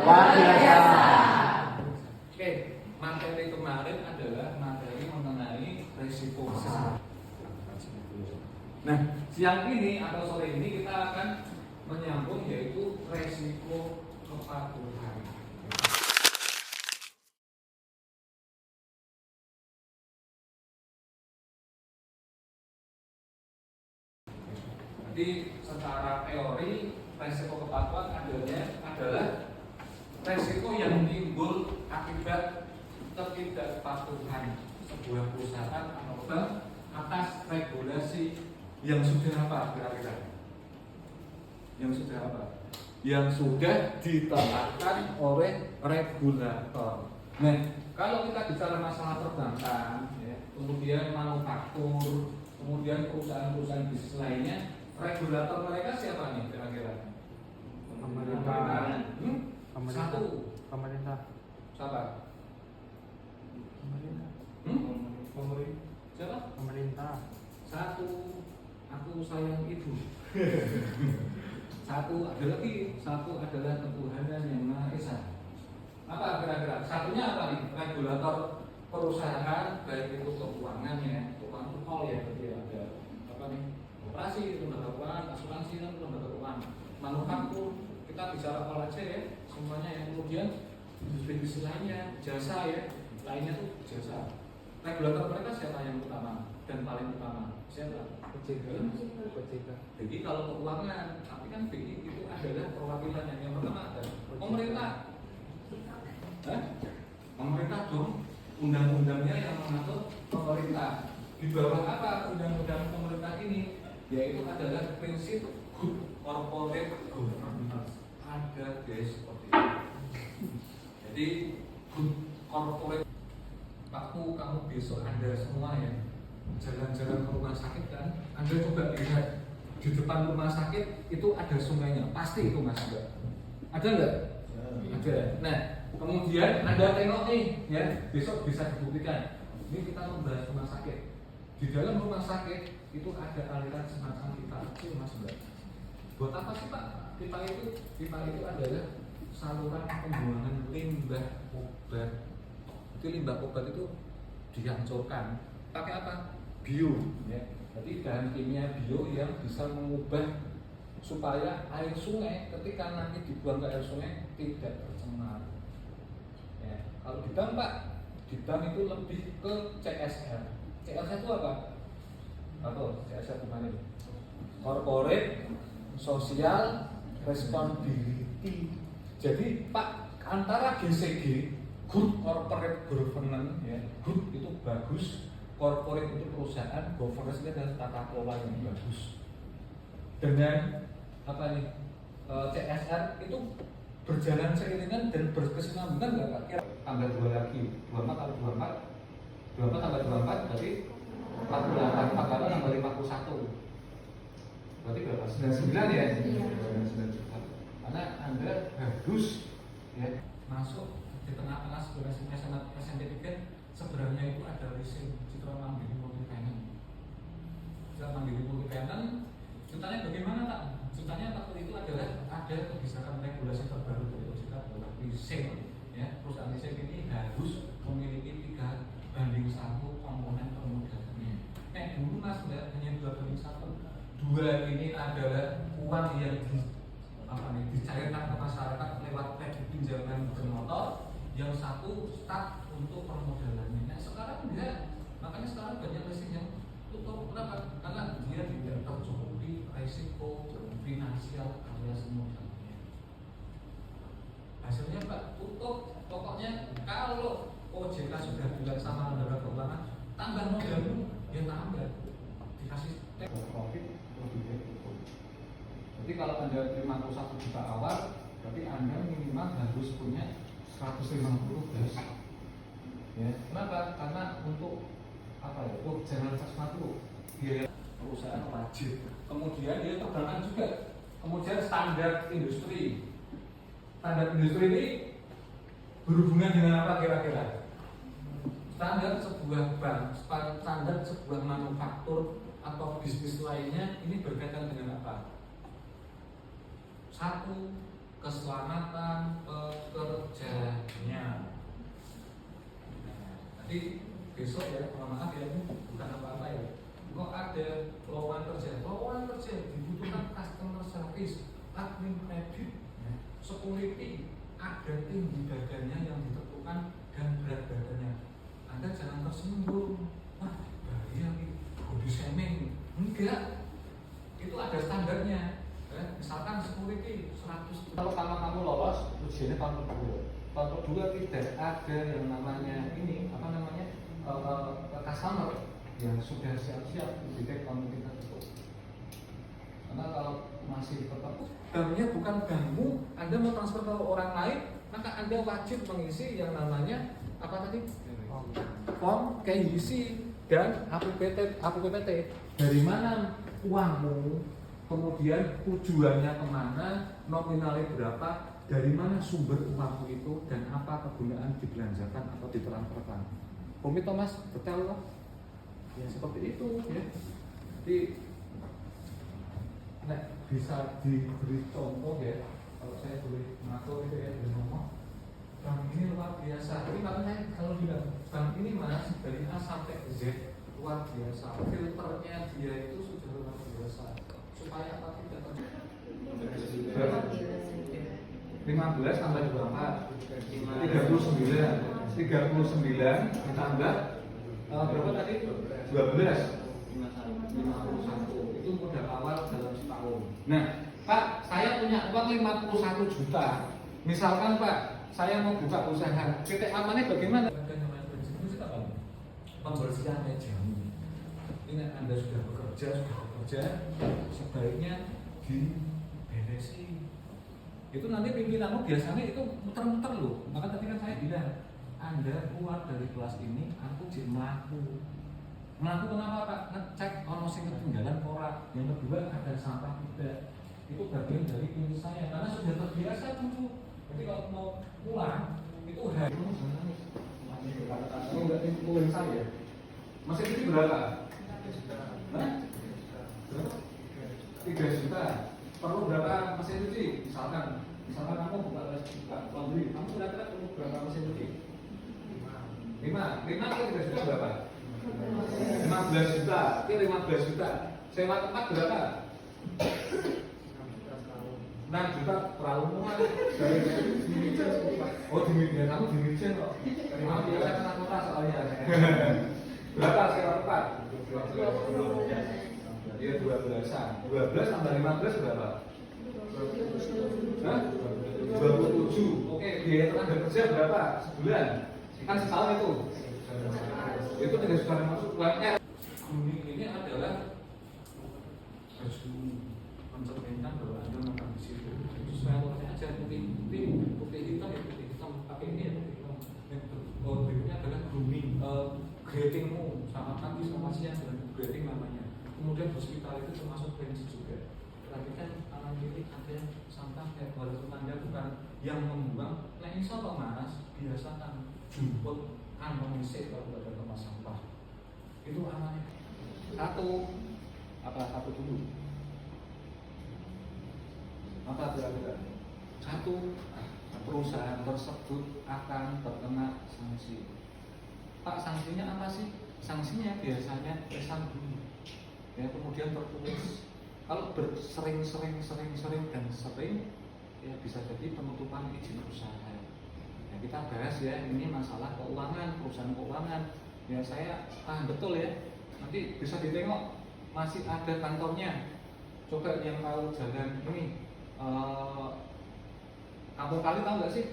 luar biasa. Oke, materi kemarin adalah materi mengenai resiko besar. Nah, siang ini atau sore ini kita akan menyambung yaitu resiko kepatuhan. Jadi secara teori resiko kepatuhan adalah resiko yang timbul akibat ketidakpatuhan sebuah perusahaan atau bank atas regulasi yang sudah apa kira-kira? Yang sudah apa? Yang sudah ditetapkan oleh regulator. Nah, kalau kita bicara masalah perbankan, ya, kemudian manufaktur, kemudian perusahaan-perusahaan bisnis lainnya, regulator mereka siapa nih kira-kira? Pemerintah. Satu. Pemerintah. Siapa? Pemerintah. Pemerintah. Siapa? Pemerintah. Satu. Aku sayang ibu. Satu ada lagi. Satu adalah ketuhanan yang Maha Esa. Apa kira-kira? Satunya apa nih? Regulator perusahaan, baik itu keuangan ya, keuangan itu call ya, berarti ada apa nih? Operasi, lembaga keuangan, asuransi dan lembaga keuangan, manufaktur, kita bicara all aja ya, semuanya yang kemudian bisnis lainnya, jasa ya, lainnya tuh jasa. Regulator mereka siapa yang utama dan paling utama? Siapa? OJK. Jadi kalau keuangan, tapi kan BI itu adalah perwakilannya. Yang pertama ada pemerintah. Pemerintah dong, undang-undangnya yang mengatur pemerintah. Di bawah apa undang-undang pemerintah ini? Yaitu adalah prinsip good corporate governance. Ada guys seperti itu. Jadi good corporate. Waktu kamu besok Anda semua ya jalan-jalan ke rumah sakit kan, Anda coba lihat di depan rumah sakit itu ada sungainya, pasti itu Mas enggak? Ada enggak? Ada. Nah, kemudian Anda tengok nih ya, besok bisa dibuktikan. Ini kita membahas rumah sakit. Di dalam rumah sakit itu ada aliran semacam pipa kecil Mas enggak? Buat apa sih Pak? Pipa itu adalah saluran pembuangan limbah obat. Itu limbah obat itu dihancurkan pakai apa? Bio ya. Jadi bahan kimia bio yang bisa mengubah supaya air sungai ketika nanti dibuang ke air sungai tidak tercemar ya. Kalau di bank Pak, di bank itu lebih ke CSR. CSR itu apa? CSR gimana? Corporate Social Responsibility. Jadi Pak, antara GCG good corporate governance ya, good itu bagus, corporate itu perusahaan, governance itu adalah tata kelola yang bagus. Dengan apa nih? CSR itu berjalan seiringan dan berkesinambungan nggak Pak? Kira tambah 2 lagi, 24 kali 24 tambah 24 berarti 48, 48 tambah 51 berarti berapa? 99 ya? 99 juta. Karena Anda harus ya masuk di tengah-tengah sebuah SMP 3 sebenarnya itu ada leasing Citra Mandiri Multifinance. Citra Mandiri Multifinance ceritanya bagaimana Pak? Ceritanya waktu itu adalah ada kebijakan regulasi terbaru dari OJK bahwa leasing ya, perusahaan leasing ini harus memiliki 3:1 komponen permodalannya. Dulu Mas Mbak hanya 2:1. 2 ini adalah uang yang dicairkan ke masyarakat lewat kredit pinjaman bermotor. Yang satu start untuk permodalannya. Nah sekarang enggak, makanya sekarang banyak leasing yang tutup. Kenapa? Karena dia tidak tercukupi risiko finansial alias modalnya. Hasilnya Pak tutup. Pokoknya kalau OJK sudah bilang sama lembaga keuangan tambah modalmu, ya tambah dikasih profit lebih baik tutup. Jadi kalau Anda terima 1 juta awal, berarti Anda minimal harus punya 150 guys. Ya, kenapa? Karena untuk apa ya? Untuk jangan 150 biaya perusahaan wajib. Kemudian dia perbankan juga. Kemudian standar industri. Standar industri ini berhubungan dengan apa kira-kira? Standar sebuah bank, standar sebuah manufaktur atau bisnis lainnya ini berkaitan dengan apa? Satu, keselamatan pekerjanya. Nah, nanti besok ya, maaf ya, ini bukan apa-apa ya. Kok ada lowongan kerja dibutuhkan customer service, admin kredit, security, ada tinggi badannya yang ditentukan dan berat badannya. Anda jangan tersinggung, wah bahaya nih, body shaming. Enggak, itu ada standarnya. Misalkan security 100. Kalau kamu lolos, ujiannya tahun kedua. Tahun kedua tidak ada yang namanya ini, apa namanya, customer yang sudah siap-siap ditek kamu kita tutup. Karena kalau masih tetap banknya bukan bankmu, Anda mau transfer ke orang lain, maka Anda wajib mengisi yang namanya apa tadi? Form KYC dan HPPT. Dari mana uangmu, kemudian tujuannya kemana, nominalnya berapa, dari mana sumber uangmu itu, dan apa kegunaan dibelanjakan atau ditransferkan. Komit Thomas, detail lah. Ya seperti itu ya. Jadi bisa diberi contoh ya, kalau saya boleh mengatur itu ya, boleh ngomong. Bank ini luar biasa. Jadi makanya kalau bilang bank ini mas dari A sampai Z luar biasa. Filternya dia itu sudah luar biasa. Supaya apa tidak terjadi? 15 tambah 24 39 ditambah berapa tadi? 12 51 itu modal awal dalam setahun. Nah Pak, saya punya uang 51 juta. Misalkan Pak, saya mau buka usaha, titik amannya bagaimana? Pembersihan meja. Ini Anda sudah bekerja, sebaiknya diberesi. Itu nanti pimpinanmu biasanya itu muter-muter loh. Maka tadi kan saya bilang, Anda keluar dari kelas ini, aku jadi melaku. Melaku kenapa Pak? Ngecek ono sing ketinggalan ora. Yang kedua ada sampah tidak. Itu bagian dari tim saya karena sudah terbiasa dulu. Jadi kalau mau pulang itu hari enggak timbulin saya. Masih itu berapa? Nah? 3 juta. Perlu berapa mesin cuci? Misalkan kamu buka laundry, kamu kira-kira perlu berapa mesin cuci? 5 atau 3 juta berapa? 15 juta, itu 15 juta. Sewa tempat berapa? 6 juta peralungan. Oh di Mijen, kamu di Mijen kok. Kamu biasa kena kota soalnya. Berapa sewa tempat? Iya 12-an. 12 tambah 15 berapa? Hah? 27. Oke, biaya tenaga kerja berapa? Sebulan? Kan setahun itu. Itu tidak sudah masuk UMR. Grooming ini adalah harus mencerminkan bahwa Anda makan di situ. Supaya warnanya aja putih hitam ya putih hitam. Tapi ini ya putih hitam. Yang berikutnya adalah grooming, gradingmu sama pagi sama siang dan grading namanya. Kemudian hospital itu termasuk pensi juga. Perhatikan anak ini ada yang sampah kayak walaupun Anda bukan yang membuang. Nah insya Allah mas biasakan jemput anomisik kalau ada tempat sampah itu amannya satu dulu apa kira-kira satu perusahaan tersebut akan terkena sanksi. Pak sanksinya apa sih? Sanksinya biasanya pesan dulu ya kemudian tertulis. Kalau sering dan sering ya bisa jadi penutupan izin usaha. Ya, kita bahas ya ini masalah keuangan, perusahaan keuangan. Ya saya paham betul ya. Nanti bisa ditengok masih ada kantornya. Coba yang tahu jalan ini Kampung Kali tahu nggak sih?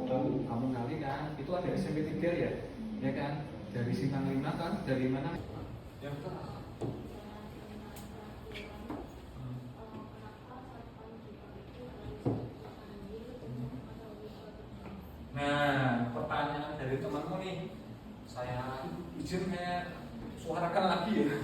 Tahu Kampung Kali kan? Itu ada SMP 3 ya kan? Dari Simpang 5 kan? Dari mana? Yang Nah, pertanyaan dari temanmu nih, saya izin suarakan lagi ya.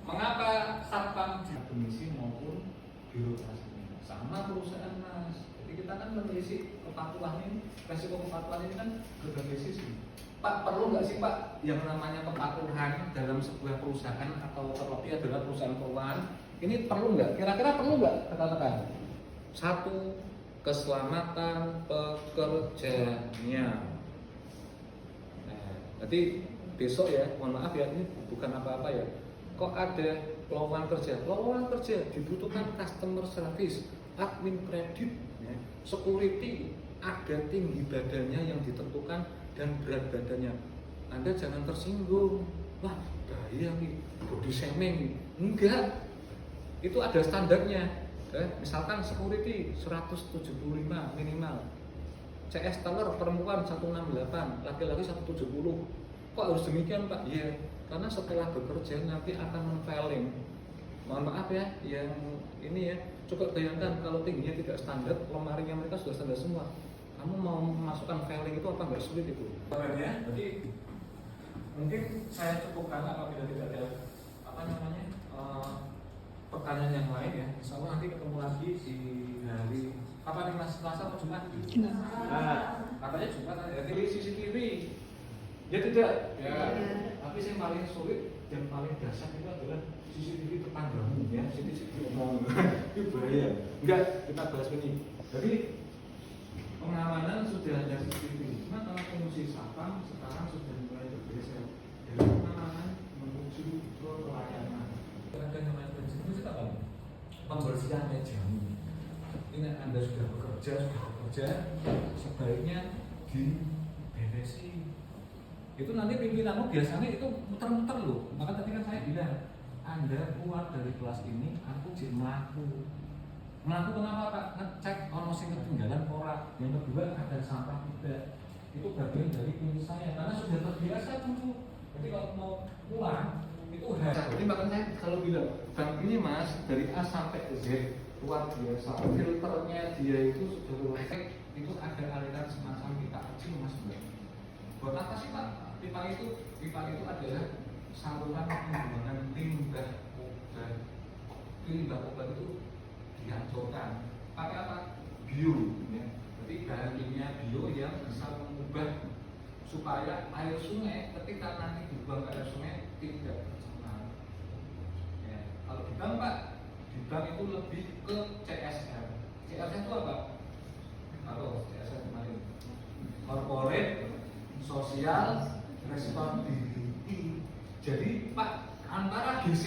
Mengapa satpam di komisi maupun birokrasinya sama perusahaan mas? Jadi kita kan mengisi kepatuhan ini, resiko kepatuhan ini kan berbagai sisi. Pak perlu nggak sih Pak yang namanya kepatuhan dalam sebuah perusahaan atau terlebih adalah perusahaan keuangan? Ini perlu nggak? Kira-kira perlu nggak? Katakan. Satu, keselamatan pekerjanya. Nah, nanti besok ya, mohon maaf ya, ini bukan apa-apa ya. Kok ada lowongan kerja? Lowongan kerja dibutuhkan customer service, admin kredit, ya, security, ada tinggi badannya yang ditentukan dan berat badannya. Anda jangan tersinggung. Wah, bahaya nih, body shaming. Enggak. Itu ada standarnya. Misalkan security 175 minimal. CS teller perempuan 168, laki-laki 170. Kok harus demikian, Pak? Iya, karena setelah bekerja nanti akan men-filing. Mohon maaf ya, yang ini ya, coba bayangkan kalau tingginya tidak standar, lemarinya mereka sudah standar semua. Kamu mau memasukkan filing itu apa nggak sulit itu? Ya, berarti mungkin saya cukupkan apabila tidak ada apa namanya pertanyaan yang lain ya. Insya Allah nanti ketemu lagi di hari apa nih Mas, Selasa atau Jumat? Nah, katanya Jumat ada CCTV. Ya tidak. Ya. Tapi yang paling sulit dan paling dasar itu adalah CCTV tetanggamu ya. CCTV omong itu bahaya. Enggak, kita bahas ini. Jadi pengamanan sudah ada CCTV. Cuma kalau fungsi sapam sekarang sudah mulai bergeser dari pengamanan menuju ke pelayanan. Ada namanya prinsip itu apa? Pembersihan mejamu. Ini Anda sudah bekerja, sebaiknya diberesi. Itu nanti pimpinanmu biasanya itu muter-muter loh. Maka tadi kan saya bilang, Anda keluar dari kelas ini, aku jadi melaku. Melaku kenapa Pak? Ngecek ono sing ketinggalan ora. Yang kedua ada sampah tidak. Itu bagian dari ini saya karena sudah terbiasa dulu. Jadi kalau mau pulang itu harus. Jadi makanya saya kalau bilang bank ini Mas dari A sampai Z luar biasa. Filternya dia itu sudah luar biasa. Itu ada aliran semacam pipa kecil Mas. Buat apa sih Pak? Pipa itu adalah saluran pembuangan limbah obat. Limbah obat itu dihancurkan pakai apa? Bio ya. Jadi bahan kimia bio yang bisa mengubah supaya air sungai ketika nanti dibuang ke air sungai tidak tercemar ya. Kalau di bank Pak, di bank itu lebih ke CSR. CSR itu apa? Kalau CSR kemarin corporate social responsibility. Jadi Pak, antara GC